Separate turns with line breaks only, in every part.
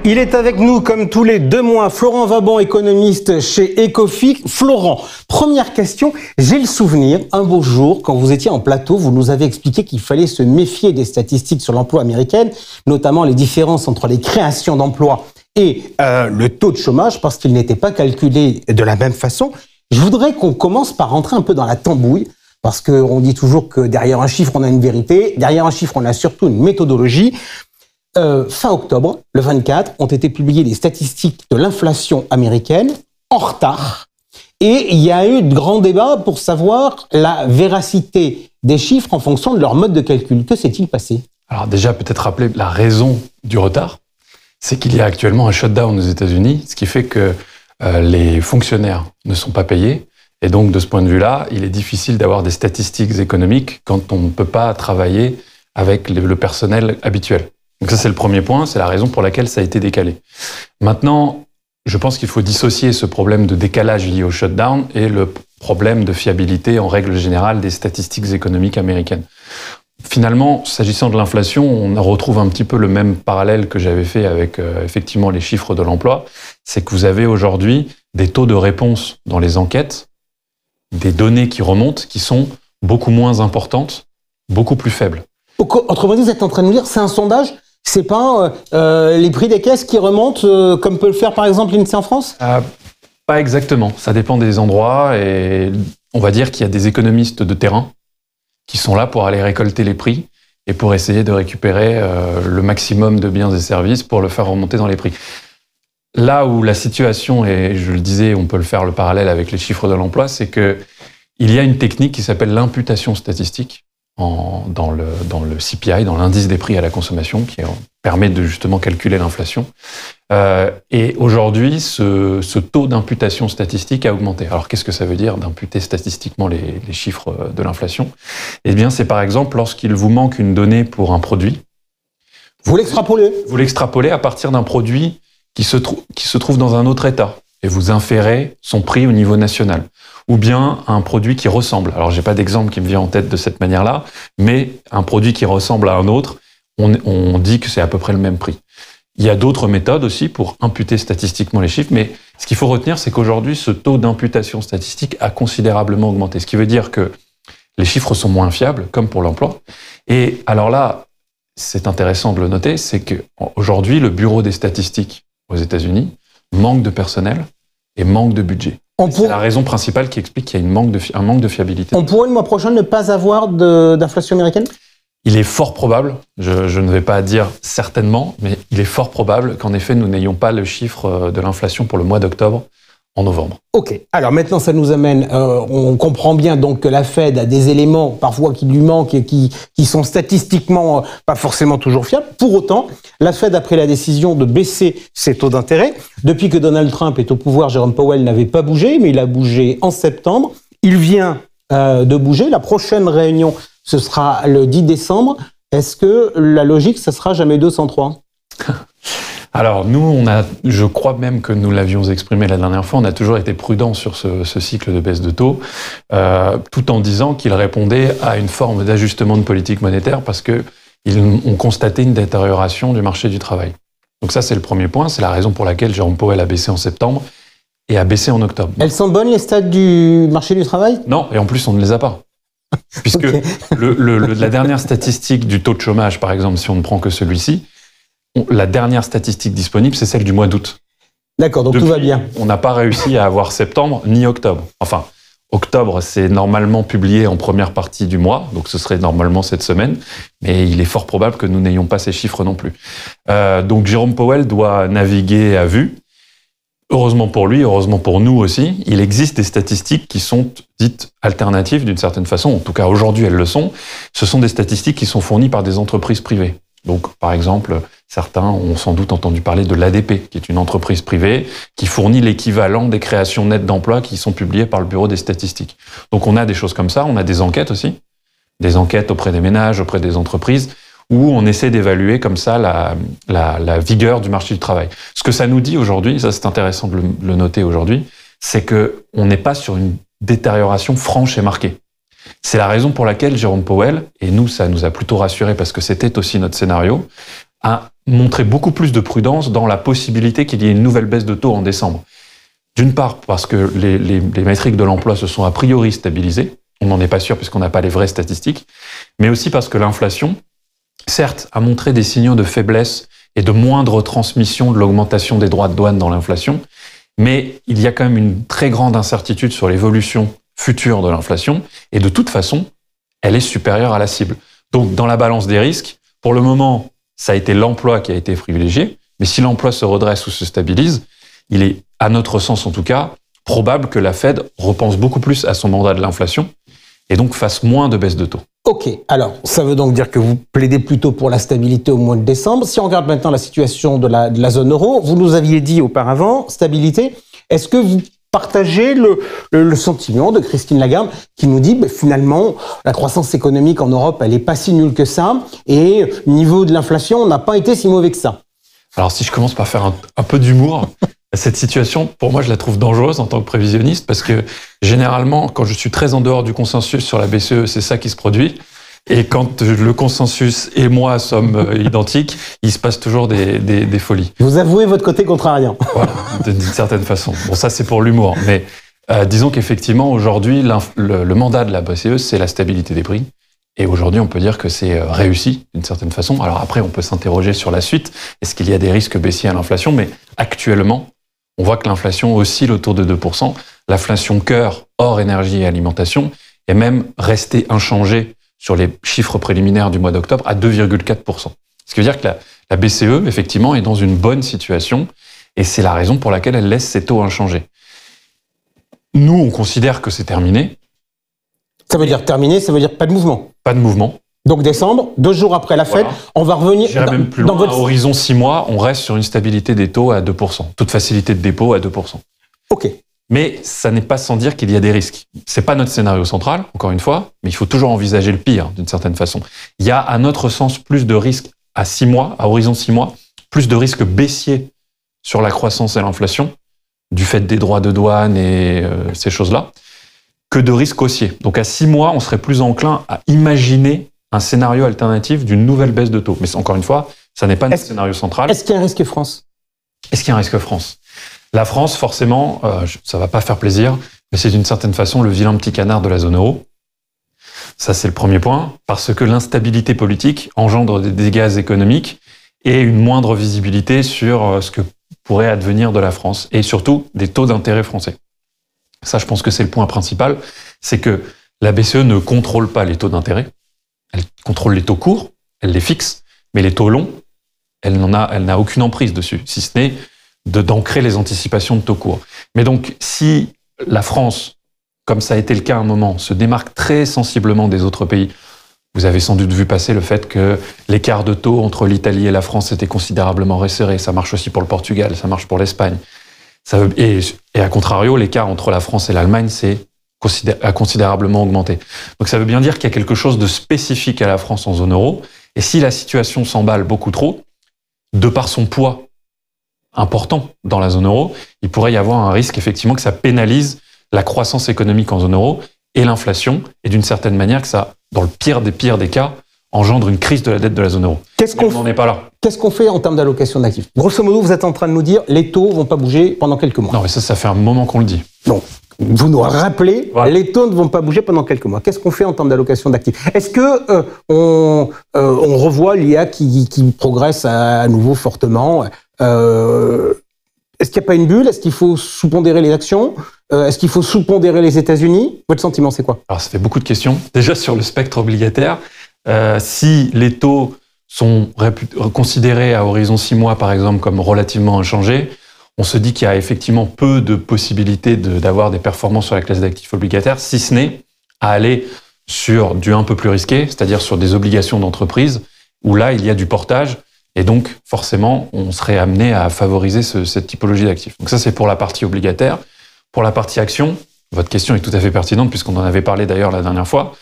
Il est avec nous comme tous les 2 mois, Florent Vabon, économiste chez Ecofic. Florent, première question, j'ai le souvenir, un beau jour, quand vous étiez en plateau, vous nous avez expliqué qu'il fallait se méfier des statistiques sur l'emploi américaine, notamment les différences entre les créations d'emplois et le taux de chômage, parce qu'ils n'étaient pas calculés de la même façon. Je voudrais qu'on commence par rentrer un peu dans la tambouille, parce qu'on dit toujours que derrière un chiffre, on a une vérité, derrière un chiffre, on a surtout une méthodologie. Fin octobre, le 24, ont été publiées les statistiques de l'inflation américaine en retard. Et il y a eu de grands débats pour savoir la véracité des chiffres en fonction de leur mode de calcul. Que s'est-il passé?
Alors déjà, peut-être rappeler la raison du retard. C'est qu'il y a actuellement un shutdown aux États-Unis, ce qui fait que les fonctionnaires ne sont pas payés. Et donc, de ce point de vue-là, il est difficile d'avoir des statistiques économiques quand on ne peut pas travailler avec le personnel habituel. Donc ça, c'est le premier point, c'est la raison pour laquelle ça a été décalé. Maintenant, je pense qu'il faut dissocier ce problème de décalage lié au shutdown et le problème de fiabilité en règle générale des statistiques économiques américaines. Finalement, s'agissant de l'inflation, on retrouve un petit peu le même parallèle que j'avais fait avec effectivement les chiffres de l'emploi. C'est que vous avez aujourd'hui des taux de réponse dans les enquêtes, des données qui remontent, qui sont beaucoup moins importantes, beaucoup plus faibles.
Autrement dit, vous êtes en train de nous dire, c'est un sondage? C'est pas les prix des caisses qui remontent, comme peut le faire par exemple l'INSEE en France?
Pas exactement. Ça dépend des endroits et on va dire qu'il y a des économistes de terrain qui sont là pour aller récolter les prix et pour essayer de récupérer le maximum de biens et services pour le faire remonter dans les prix. Là où la situation, et je le disais, on peut le faire le parallèle avec les chiffres de l'emploi, c'est que il y a une technique qui s'appelle l'imputation statistique dans le CPI, dans l'indice des prix à la consommation, qui permet de justement calculer l'inflation. Et aujourd'hui, ce taux d'imputation statistique a augmenté. Alors, qu'est-ce que ça veut dire d'imputer statistiquement les chiffres de l'inflation? Eh bien, c'est par exemple lorsqu'il vous manque une donnée pour un produit.
Vous l'extrapolez? Vous
l'extrapolez à partir d'un produit qui se trouve dans un autre État. Et vous inférez son prix au niveau national. Ou bien un produit qui ressemble. Alors, j'ai pas d'exemple qui me vient en tête de cette manière-là, mais un produit qui ressemble à un autre, on dit que c'est à peu près le même prix. Il y a d'autres méthodes aussi pour imputer statistiquement les chiffres, mais ce qu'il faut retenir, c'est qu'aujourd'hui, ce taux d'imputation statistique a considérablement augmenté. Ce qui veut dire que les chiffres sont moins fiables, comme pour l'emploi. Et alors là, c'est intéressant de le noter, c'est qu'aujourd'hui, le Bureau des statistiques aux États-Unis manque de personnel et manque de budget. C'est la raison principale qui explique qu'il y a un manque de fiabilité.
On pourrait le mois prochain ne pas avoir d'inflation américaine?
Il est fort probable, je ne vais pas dire certainement, mais il est fort probable qu'en effet nous n'ayons pas le chiffre de l'inflation pour le mois d'octobre en novembre.
Ok, alors maintenant ça nous amène, on comprend bien donc que la Fed a des éléments parfois qui lui manquent et qui sont statistiquement pas forcément toujours fiables. Pour autant, la Fed a pris la décision de baisser ses taux d'intérêt. Depuis que Donald Trump est au pouvoir, Jérôme Powell n'avait pas bougé, mais il a bougé en septembre. Il vient de bouger. La prochaine réunion, ce sera le 10 décembre. Est-ce que la logique, ça sera jamais 203?
Alors nous, je crois même que nous l'avions exprimé la dernière fois, on a toujours été prudents sur ce cycle de baisse de taux, tout en disant qu'il répondait à une forme d'ajustement de politique monétaire parce que ils ont constaté une détérioration du marché du travail. Donc ça, c'est le premier point, c'est la raison pour laquelle Jérôme Powell a baissé en septembre et a baissé en octobre.
Elles sont bonnes, les stats du marché du travail?
Non, et en plus, on ne les a pas. Puisque okay. La dernière statistique du taux de chômage, par exemple, si on ne prend que celui-ci, la dernière statistique disponible, c'est celle du mois d'août.
D'accord, donc
depuis,
tout va bien.
On n'a pas réussi à avoir septembre ni octobre. Enfin, octobre, c'est normalement publié en première partie du mois, donc ce serait normalement cette semaine, mais il est fort probable que nous n'ayons pas ces chiffres non plus. Donc Jérôme Powell doit naviguer à vue. Heureusement pour lui, heureusement pour nous aussi, il existe des statistiques qui sont dites alternatives d'une certaine façon. En tout cas, aujourd'hui, elles le sont. Ce sont des statistiques qui sont fournies par des entreprises privées. Donc, par exemple, certains ont sans doute entendu parler de l'ADP, qui est une entreprise privée qui fournit l'équivalent des créations nettes d'emplois qui sont publiées par le Bureau des statistiques. Donc, on a des choses comme ça. On a des enquêtes aussi, des enquêtes auprès des ménages, auprès des entreprises, où on essaie d'évaluer comme ça la vigueur du marché du travail. Ce que ça nous dit aujourd'hui, ça c'est intéressant de le noter aujourd'hui, c'est que on n'est pas sur une détérioration franche et marquée. C'est la raison pour laquelle Jérôme Powell, et nous ça nous a plutôt rassurés parce que c'était aussi notre scénario, a montré beaucoup plus de prudence dans la possibilité qu'il y ait une nouvelle baisse de taux en décembre. D'une part, parce que les métriques de l'emploi se sont a priori stabilisées. On n'en est pas sûr puisqu'on n'a pas les vraies statistiques. Mais aussi parce que l'inflation, certes, a montré des signaux de faiblesse et de moindre transmission de l'augmentation des droits de douane dans l'inflation. Mais il y a quand même une très grande incertitude sur l'évolution future de l'inflation. Et de toute façon, elle est supérieure à la cible. Donc, dans la balance des risques, pour le moment, ça a été l'emploi qui a été privilégié. Mais si l'emploi se redresse ou se stabilise, il est, à notre sens en tout cas, probable que la Fed repense beaucoup plus à son mandat de l'inflation et donc fasse moins de baisse de taux.
Ok, alors ça veut donc dire que vous plaidez plutôt pour la stabilité au mois de décembre. Si on regarde maintenant la situation de la zone euro, vous nous aviez dit auparavant, stabilité, est-ce que vous partagez le sentiment de Christine Lagarde qui nous dit finalement la croissance économique en Europe elle est pas si nulle que ça et niveau de l'inflation on n'a pas été si mauvais que ça?
Alors si je commence par faire un peu d'humour, cette situation, pour moi, je la trouve dangereuse en tant que prévisionniste parce que généralement, quand je suis très en dehors du consensus sur la BCE, c'est ça qui se produit. Et quand le consensus et moi sommes identiques, il se passe toujours des folies.
Vous avouez votre côté contrariant.
Voilà, d'une certaine façon. Bon, ça c'est pour l'humour. Mais disons qu'effectivement, aujourd'hui, le mandat de la BCE, c'est la stabilité des prix. Et aujourd'hui, on peut dire que c'est réussi d'une certaine façon. Alors après, on peut s'interroger sur la suite. Est-ce qu'il y a des risques baissiers à l'inflation? Mais actuellement, on voit que l'inflation oscille autour de 2%. L'inflation cœur, hors énergie et alimentation, est même restée inchangée sur les chiffres préliminaires du mois d'octobre à 2,4%. Ce qui veut dire que la BCE, effectivement, est dans une bonne situation et c'est la raison pour laquelle elle laisse ses taux inchangés. Nous, on considère que c'est terminé.
Ça veut dire terminé, ça veut dire pas de mouvement.
Pas de mouvement.
Donc décembre, 2 jours après la fête, on va revenir...
J'irai même plus loin, à horizon 6 mois, on reste sur une stabilité des taux à 2%. Taux de facilité de dépôt à 2%.
Ok.
Mais ça n'est pas sans dire qu'il y a des risques. C'est pas notre scénario central, encore une fois, mais il faut toujours envisager le pire, d'une certaine façon. Il y a, à notre sens, plus de risques à 6 mois, à horizon 6 mois, plus de risques baissiers sur la croissance et l'inflation, du fait des droits de douane et ces choses-là, que de risques haussiers. Donc à 6 mois, on serait plus enclin à imaginer un scénario alternatif d'une nouvelle baisse de taux. Mais encore une fois, ça n'est pas notre scénario central.
Est-ce qu'il y a un risque France?
Est-ce qu'il y a un risque France? La France, forcément, ça va pas faire plaisir, mais c'est d'une certaine façon le vilain petit canard de la zone euro. Ça, c'est le premier point, parce que l'instabilité politique engendre des dégâts économiques et une moindre visibilité sur ce que pourrait advenir de la France, et surtout des taux d'intérêt français. Ça, je pense que c'est le point principal, c'est que la BCE ne contrôle pas les taux d'intérêt. Elle contrôle les taux courts, elle les fixe, mais les taux longs, elle n'a aucune emprise dessus, si ce n'est d'ancrer les anticipations de taux courts. Mais donc, si la France, comme ça a été le cas à un moment, se démarque très sensiblement des autres pays, vous avez sans doute vu passer le fait que l'écart de taux entre l'Italie et la France était considérablement resserré. Ça marche aussi pour le Portugal, ça marche pour l'Espagne. Et à contrario, l'écart entre la France et l'Allemagne a considérablement augmenté. Donc ça veut bien dire qu'il y a quelque chose de spécifique à la France en zone euro. Et si la situation s'emballe beaucoup trop, de par son poids important dans la zone euro, il pourrait y avoir un risque effectivement que ça pénalise la croissance économique en zone euro et l'inflation, et d'une certaine manière que ça, dans le pire des cas, engendre une crise de la dette de la zone euro. On n'en est pas là.
Qu'est-ce qu'on fait en termes d'allocation d'actifs? Grosso modo, vous êtes en train de nous dire les taux vont pas bouger pendant quelques mois.
Non, mais ça fait un moment qu'on le dit.
Non. Vous nous rappelez, voilà. Les taux ne vont pas bouger pendant quelques mois. Qu'est-ce qu'on fait en termes d'allocation d'actifs? Est-ce que on revoit l'IA qui progresse à nouveau fortement? Est-ce qu'il n'y a pas une bulle? Est-ce qu'il faut sous-pondérer les actions? Est-ce qu'il faut sous-pondérer les États-Unis? Votre sentiment, c'est quoi?
Alors, ça fait beaucoup de questions. Déjà, sur le spectre obligataire, si les taux sont considérés à horizon 6 mois, par exemple, comme relativement inchangés, on se dit qu'il y a effectivement peu de possibilités d'avoir des performances sur la classe d'actifs obligataires, si ce n'est à aller sur du un peu plus risqué, c'est-à-dire sur des obligations d'entreprise, où là, il y a du portage, et donc, forcément, on serait amené à favoriser cette typologie d'actifs. Donc ça, c'est pour la partie obligataire. Pour la partie action, votre question est tout à fait pertinente, puisqu'on en avait parlé d'ailleurs la dernière fois.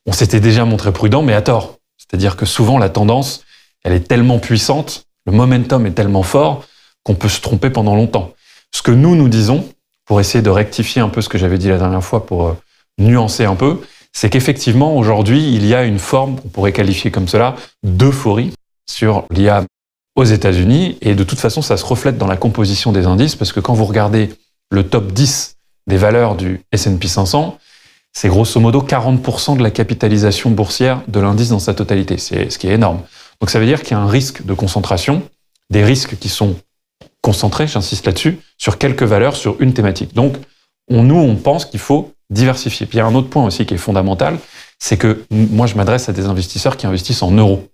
On s'était déjà montré prudent, mais à tort. C'est-à-dire que souvent, la tendance, elle est tellement puissante, le momentum est tellement fort, qu'on peut se tromper pendant longtemps. Ce que nous disons, pour essayer de rectifier un peu ce que j'avais dit la dernière fois, pour nuancer un peu, c'est qu'effectivement, aujourd'hui, il y a une forme, on pourrait qualifier comme cela, d'euphorie sur l'IA aux États-Unis. Et de toute façon, ça se reflète dans la composition des indices, parce que quand vous regardez le top 10 des valeurs du S&P 500, c'est grosso modo 40% de la capitalisation boursière de l'indice dans sa totalité. C'est ce qui est énorme. Donc ça veut dire qu'il y a un risque de concentration, des risques qui sont concentrés, j'insiste là-dessus, sur quelques valeurs, sur une thématique. Donc on pense qu'il faut diversifier. Puis il y a un autre point aussi qui est fondamental, c'est que moi je m'adresse à des investisseurs qui investissent en euros.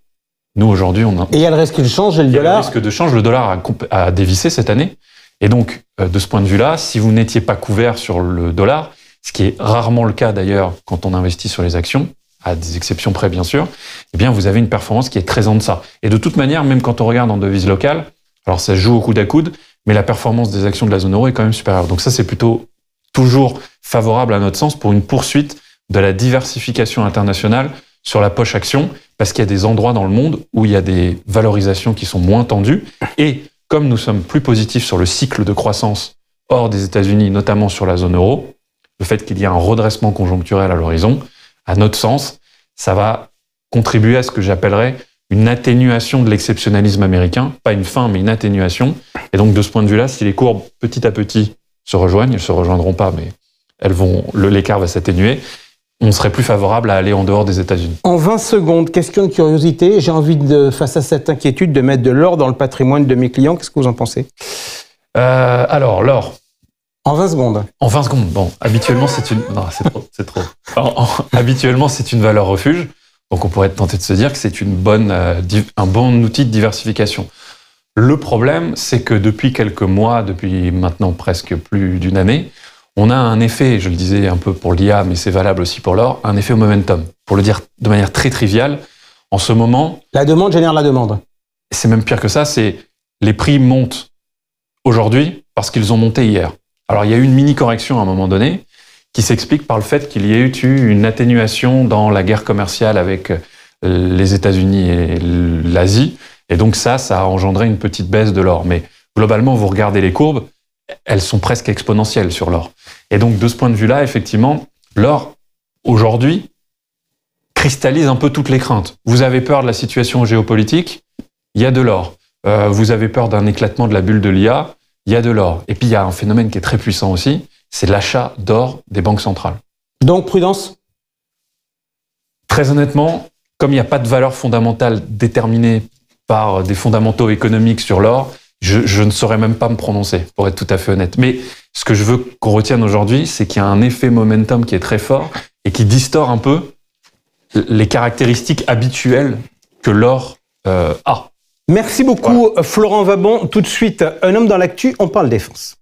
Nous aujourd'hui on a...
Et il y a le risque de change et le dollar.
Il y a le risque de change, le dollar a dévissé cette année. Et donc de ce point de vue-là, si vous n'étiez pas couvert sur le dollar, ce qui est rarement le cas d'ailleurs quand on investit sur les actions, à des exceptions près bien sûr, eh bien vous avez une performance qui est très en deçà. Et de toute manière, même quand on regarde en devise locale, alors ça se joue au coude à coude, mais la performance des actions de la zone euro est quand même supérieure. Donc ça, c'est plutôt toujours favorable à notre sens pour une poursuite de la diversification internationale sur la poche action, parce qu'il y a des endroits dans le monde où il y a des valorisations qui sont moins tendues. Et comme nous sommes plus positifs sur le cycle de croissance hors des États-Unis, notamment sur la zone euro, le fait qu'il y ait un redressement conjoncturel à l'horizon, à notre sens, ça va contribuer à ce que j'appellerais une atténuation de l'exceptionnalisme américain, pas une fin, mais une atténuation. Et donc, de ce point de vue-là, si les courbes, petit à petit, se rejoignent, elles se rejoindront pas, mais l'écart va s'atténuer, on serait plus favorable à aller en dehors des États-Unis.
En 20 secondes, question de curiosité, j'ai envie, face à cette inquiétude, de mettre de l'or dans le patrimoine de mes clients. Qu'est-ce que vous en pensez ?
Alors, l'or.
En 20 secondes.
En 20 secondes, bon, habituellement, c'est une... Non, c'est trop. Habituellement, c'est une valeur refuge. Donc, on pourrait tenter de se dire que c'est un bon outil de diversification. Le problème, c'est que depuis quelques mois, depuis maintenant presque plus d'une année, on a un effet, je le disais un peu pour l'IA, mais c'est valable aussi pour l'or, un effet momentum. Pour le dire de manière très triviale, en ce moment...
La demande génère la demande.
C'est même pire que ça, c'est les prix montent aujourd'hui parce qu'ils ont monté hier. Alors, il y a eu une mini-correction à un moment donné qui s'explique par le fait qu'il y ait eu une atténuation dans la guerre commerciale avec les États-Unis et l'Asie. Et donc ça a engendré une petite baisse de l'or. Mais globalement, vous regardez les courbes, elles sont presque exponentielles sur l'or. Et donc, de ce point de vue-là, effectivement, l'or, aujourd'hui, cristallise un peu toutes les craintes. Vous avez peur de la situation géopolitique, il y a de l'or. Vous avez peur d'un éclatement de la bulle de l'IA, il y a de l'or. Et puis, il y a un phénomène qui est très puissant aussi, c'est l'achat d'or des banques centrales.
Donc, prudence ?
Très honnêtement, comme il n'y a pas de valeur fondamentale déterminée par des fondamentaux économiques sur l'or, je ne saurais même pas me prononcer, pour être tout à fait honnête. Mais ce que je veux qu'on retienne aujourd'hui, c'est qu'il y a un effet momentum qui est très fort et qui distord un peu les caractéristiques habituelles que l'or a.
Merci beaucoup, voilà. Florent Wabon. Tout de suite, un homme dans l'actu, on parle défense.